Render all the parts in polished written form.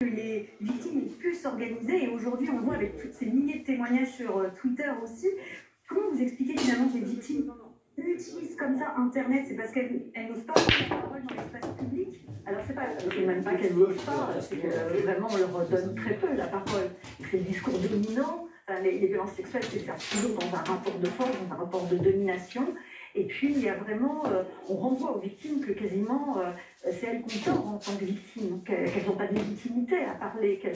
Les victimes aient pu s'organiser et aujourd'hui on voit avec toutes ces milliers de témoignages sur Twitter aussi. Comment vous expliquez finalement que les victimes utilisent comme ça Internet? C'est parce qu'elles n'osent pas prendre la parole dans l'espace public? Alors c'est même pas qu'elles n'osent pas, c'est que vraiment on leur donne très peu la parole. C'est le discours dominant. Enfin, les violences sexuelles s'exercent toujours dans un rapport de force, dans un rapport de domination. Et puis, il y a vraiment, on renvoie aux victimes que quasiment, c'est elles qu'on tort en tant que victimes, qu'elles n'ont pas de légitimité à parler, qu'elles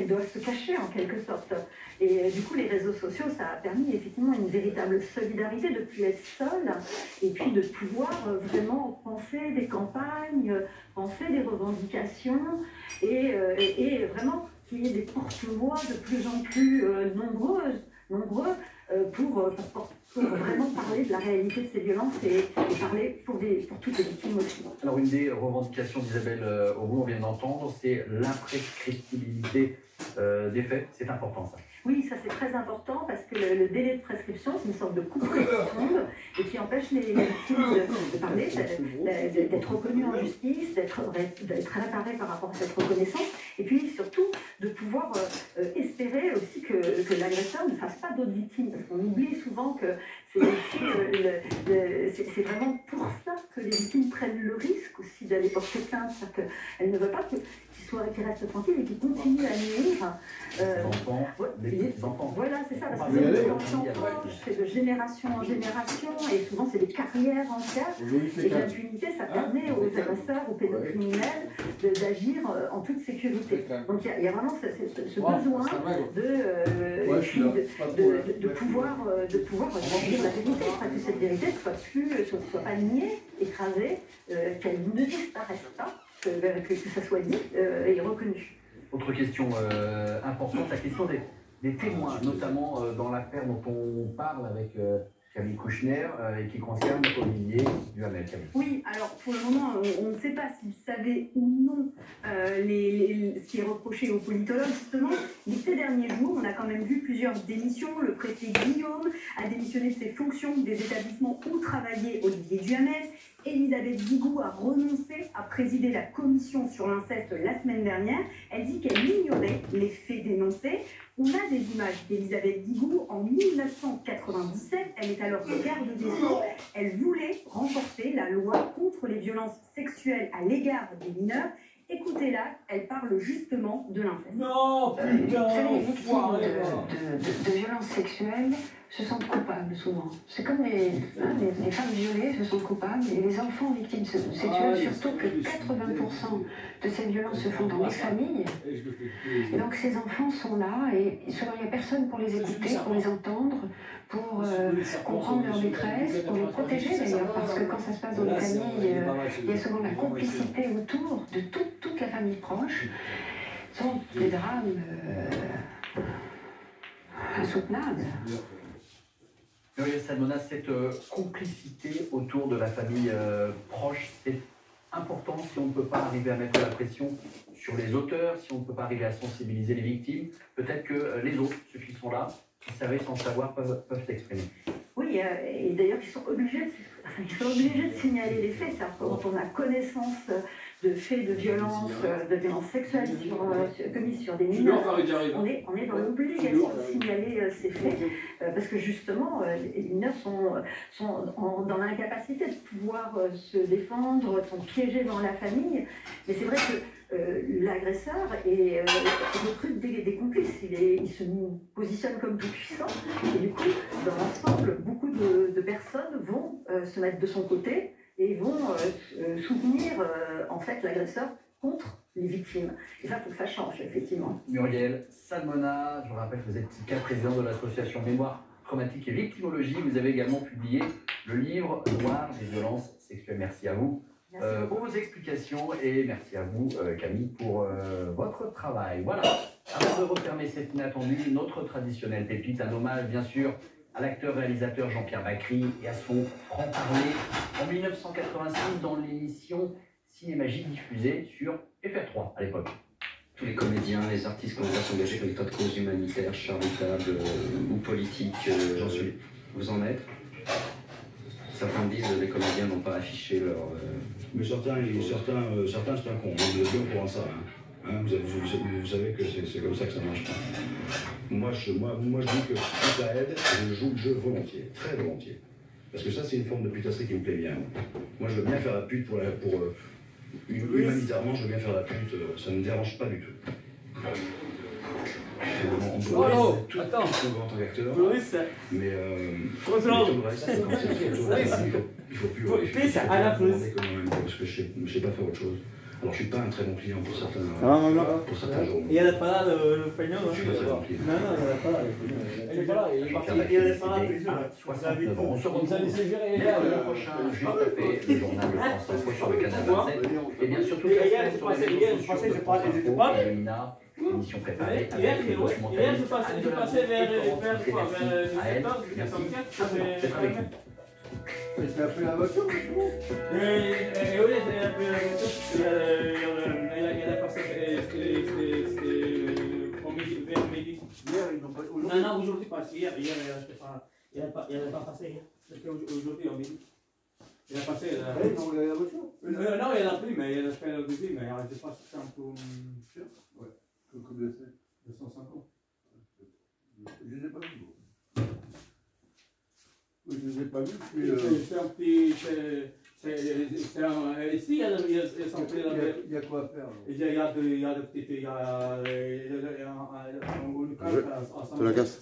doivent se cacher en quelque sorte. Et du coup, les réseaux sociaux, ça a permis effectivement une véritable solidarité, de ne plus être seule, et puis de pouvoir vraiment penser des campagnes, penser des revendications, et vraiment qu'il y ait des porte-voix de plus en plus nombreux, pour vraiment parler de la réalité de ces violences et parler pour toutes les victimes aussi. Alors une des revendications d'Isabelle Aubour, on vient d'entendre, c'est l'imprescriptibilité des faits. C'est important ça. Oui, ça c'est très important parce que le délai de prescription, c'est une sorte de couperet qui tombe et qui empêche les victimes de parler, d'être reconnues en justice, d'être réparées par rapport à cette reconnaissance, et puis surtout de pouvoir espérer aussi que l'agresseur ne fasse pas d'autres victimes, parce qu'on oublie souvent que c'est vraiment pour ça que les victimes prennent le risque aussi d'aller porter plainte, c'est-à-dire qu'elles ne veulent pas qu'ils restent tranquilles et qu'ils continuent à nuire. Des enfants. Voilà, c'est ça, parce que c'est de l'enfant proche, c'est de génération en génération, et souvent c'est des carrières entières. Et l'impunité, ça permet aux agresseurs, aux pédocriminels d'agir en toute sécurité. Donc il y a vraiment ce besoin de pouvoir dire la vérité, pas que cette vérité ne soit pas niée, écrasée, qu'elle ne disparaisse pas, que ça soit dit et reconnu. Autre question importante, la question des témoins, notamment dans l'affaire dont on parle avec Camille Kouchner et qui concerne Olivier Duhamel. Oui, alors pour le moment, on ne sait pas s'il savait ou non ce qui est reproché aux politologues, justement. Mais ces derniers jours, on a quand même vu plusieurs démissions. Le préfet Guillaume a démissionné de ses fonctions des établissements où travaillait Olivier Duhamel. Elisabeth Guigou a renoncé à présider la commission sur l'inceste la semaine dernière. Elle dit qu'elle ignorait les faits dénoncés. On a des images d'Elisabeth Guigou en 1997. Elle est alors garde des Sceaux. Elle voulait renforcer la loi contre les violences sexuelles à l'égard des mineurs. Écoutez-la, elle parle justement de l'inceste. Non, putain, les victimes de violences sexuelles se sentent coupables souvent. C'est comme les femmes violées se sentent coupables et les enfants victimes sexuelles, surtout que 80% de ces violences se font dans les familles. Et donc ces enfants sont là et souvent il n'y a personne pour les écouter, pour les entendre, pour comprendre leur détresse, pour les protéger d'ailleurs, parce que quand ça se passe dans les familles, il y a souvent la complicité autour de toute la famille proche. Ce sont des drames insoutenables. Muriel Salmona, cette complicité autour de la famille proche, c'est important si on ne peut pas arriver à mettre la pression sur les auteurs, si on ne peut pas arriver à sensibiliser les victimes. Peut-être que les autres, ceux qui sont là, qui savaient sans savoir, peuvent s'exprimer. Oui, et d'ailleurs, ils sont obligés de signaler les faits. C'est-à-dire quand on a connaissance de faits de violence sexuelles commises sur des mineurs, on est dans l'obligation de signaler ces faits, parce que justement, les mineurs sont dans l'incapacité de pouvoir se défendre, sont piégés dans la famille. Mais c'est vrai que l'agresseur recrute des complices, il se positionne comme tout puissant, et du coup, dans l'ensemble, beaucoup de personnes vont se mettre de son côté et vont soutenir en fait l'agresseur contre les victimes. Et ça, il faut que ça change, effectivement. Muriel Salmona, je vous rappelle que vous êtes présidente de l'association Mémoire Traumatique et Victimologie. Vous avez également publié le livre Noir des violences sexuelles. Merci à vous. Pour vos explications et merci à vous Camille pour votre travail. Voilà, avant de refermer cette inattendue, notre traditionnelle pépite, un hommage bien sûr à l'acteur-réalisateur Jean-Pierre Bacri et à son franc-parler en 1986 dans l'émission Cinémagie diffusée sur FR3 à l'époque. Tous les comédiens, les artistes qui ont s'engager pour des tas de causes humanitaires, charitables ou politiques, vous en êtes? Certains disent que les comédiens n'ont pas affiché leur... Mais certains c'est un con, vous êtes bien au courant de ça. Hein, vous savez que c'est comme ça que ça marche. Moi je dis que si ça aide, je joue le jeu volontiers, très volontiers. Parce que ça c'est une forme de putasserie qui me plaît bien. Moi je veux bien faire la pute humanitairement, je veux bien faire la pute, ça ne me dérange pas du tout. On peut tout en tant qu'acteur, mais tout le reste, il faut plus demander comment même, parce que je sais pas faire autre chose. Alors je suis pas un très bon client pour certains jours. Et elle n'est pas là, le feignant, je suis pas très bon client. Non, elle n'est pas là. Elle n'est pas là, elle est partie. On se retrouve le prochain Juste Fait, le journal de France Info sur le canal 27. Et bien sûr, toute la semaine sur les réseaux sociaux de France Info et Lumina, émission préparée avec le documentariste je passais vers c'est avec nous. Mais tu as pris la voiture, oui, elle a pris la voiture, elle a passé vers midi. hier, ils n'ont pas. Non, aujourd'hui pas, hier, elle n'a pas passé, c'était aujourd'hui au midi. Elle a passé. Ils ont regardé la voiture. Non, elle a pris, mais elle a fait le début, mais je sais pas si c'est un peu cher. Ouais, combien c'est 250. Je ne les ai pas vus. Oui, je ne les ai pas vus. C'est un petit. Ici, il y a Il y a quoi à faire. Il y a de petites. Il y a. La carte.